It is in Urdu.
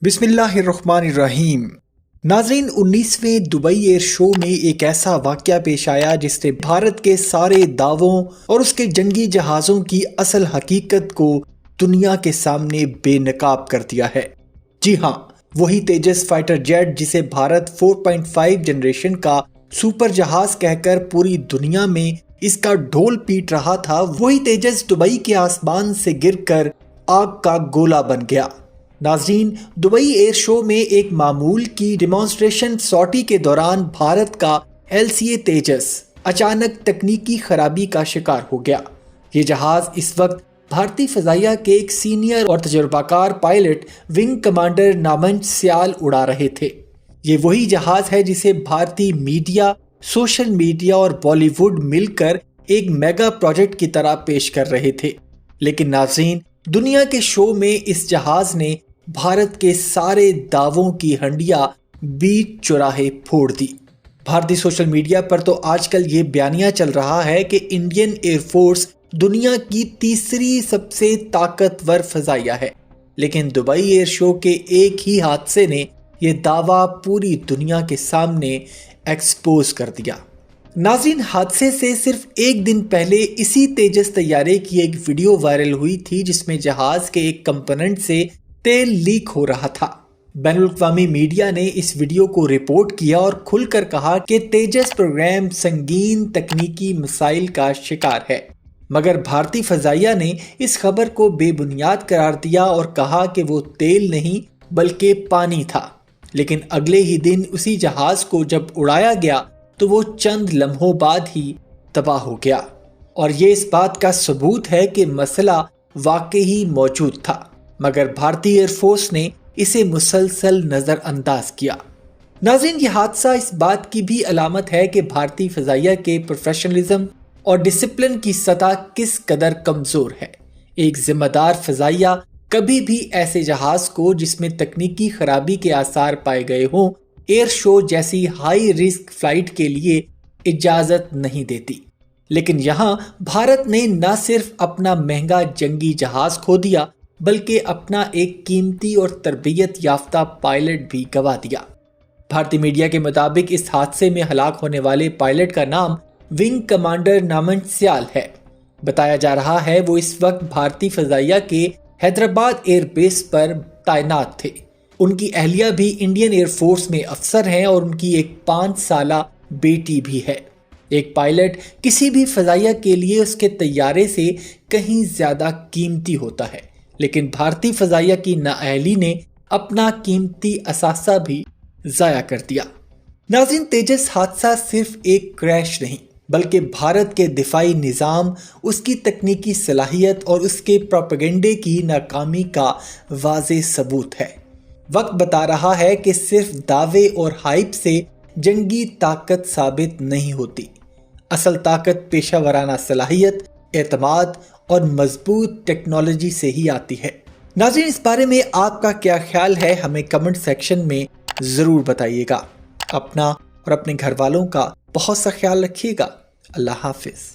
بسم اللہ الرحمن الرحیم۔ ناظرین، 19ویں دبئی ایئر شو میں ایک ایسا واقعہ پیش آیا جس نے بھارت کے سارے دعووں اور اس کے جنگی جہازوں کی اصل حقیقت کو دنیا کے سامنے بے نقاب کر دیا ہے۔ جی ہاں، وہی تیجس فائٹر جیٹ جسے بھارت 4.5 جنریشن کا سپر جہاز کہہ کر پوری دنیا میں اس کا ڈھول پیٹ رہا تھا، وہی تیجس دبئی کے آسمان سے گر کر آگ کا گولہ بن گیا۔ ناظرین، دبئی ایئر شو میں ایک معمول کی ڈیمانسٹریشن سارٹی کے دوران بھارت کا LCA تیجس اچانک تکنیکی خرابی کا شکار ہو گیا۔ یہ جہاز اس وقت بھارتی فضائیہ کے ایک سینئر اور تجربہ کار پائلٹ ونگ کمانڈر نامنچ سیال اڑا رہے تھے۔ یہ وہی جہاز ہے جسے بھارتی میڈیا، سوشل میڈیا اور بالی ووڈ مل کر ایک میگا پروجیکٹ کی طرح پیش کر رہے تھے، لیکن ناظرین، دنیا کے شو میں اس جہاز نے بھارت کے سارے دعووں کی ہنڈیاں بیچ چوراہے پھوڑ دی۔ بھارتی سوشل میڈیا پر تو آج کل یہ بیانیہ چل رہا ہے کہ انڈین ایئر فورس دنیا کی تیسری سب سے طاقتور فضائیہ ہے، لیکن دبئی ایئر شو کے ایک ہی حادثے نے یہ دعویٰ پوری دنیا کے سامنے ایکسپوز کر دیا۔ ناظرین، حادثے سے صرف ایک دن پہلے اسی تیجس طیارے کی ایک ویڈیو وائرل ہوئی تھی جس میں جہاز کے ایک کمپوننٹ سے تیل لیک ہو رہا تھا۔ بین الاقوامی میڈیا نے اس ویڈیو کو رپورٹ کیا اور کھل کر کہا کہ تیجس پروگرام سنگین تکنیکی مسائل کا شکار ہے، مگر بھارتی فضائیہ نے اس خبر کو بے بنیاد قرار دیا اور کہا کہ وہ تیل نہیں بلکہ پانی تھا۔ لیکن اگلے ہی دن اسی جہاز کو جب اڑایا گیا تو وہ چند لمحوں بعد ہی تباہ ہو گیا، اور یہ اس بات کا ثبوت ہے کہ مسئلہ واقعی موجود تھا، مگر بھارتی ایئر فورس نے اسے مسلسل نظر انداز کیا۔ ناظرین، یہ حادثہ اس بات کی بھی علامت ہے کہ بھارتی فضائیہ کے پروفیشنلزم اور ڈسپلن کی سطح کس قدر کمزور ہے۔ ایک ذمہ دار فضائیہ کبھی بھی ایسے جہاز کو جس میں تکنیکی خرابی کے آثار پائے گئے ہوں، ایئر شو جیسی ہائی رسک فلائٹ کے لیے اجازت نہیں دیتی، لیکن یہاں بھارت نے نہ صرف اپنا مہنگا جنگی جہاز کھو دیا بلکہ اپنا ایک قیمتی اور تربیت یافتہ پائلٹ بھی گنوا دیا۔ بھارتی میڈیا کے مطابق اس حادثے میں ہلاک ہونے والے پائلٹ کا نام ونگ کمانڈر نامنچ سیال ہے۔ بتایا جا رہا ہے وہ اس وقت بھارتی فضائیہ کے حیدرآباد ایئر بیس پر تعینات تھے۔ ان کی اہلیہ بھی انڈین ایئر فورس میں افسر ہیں اور ان کی ایک 5 سالہ بیٹی بھی ہے۔ ایک پائلٹ کسی بھی فضائیہ کے لیے اس کے طیارے سے کہیں زیادہ قیمتی ہوتا ہے، لیکن بھارتی فضائیہ کی نااہلی نے اپنا قیمتی اثاثہ بھی ضائع کر دیا۔ ناظرین، تیجس حادثہ صرف ایک کریش نہیں بلکہ بھارت کے دفاعی نظام، اس کی تکنیکی صلاحیت اور اس کے پروپیگنڈے کی ناکامی کا واضح ثبوت ہے۔ وقت بتا رہا ہے کہ صرف دعوے اور ہائپ سے جنگی طاقت ثابت نہیں ہوتی، اصل طاقت پیشہ ورانہ صلاحیت، اعتماد اور مضبوط ٹیکنالوجی سے ہی آتی ہے۔ ناظرین، اس بارے میں آپ کا کیا خیال ہے؟ ہمیں کمنٹ سیکشن میں ضرور بتائیے گا۔ اپنا اور اپنے گھر والوں کا بہت سا خیال رکھیے گا۔ اللہ حافظ۔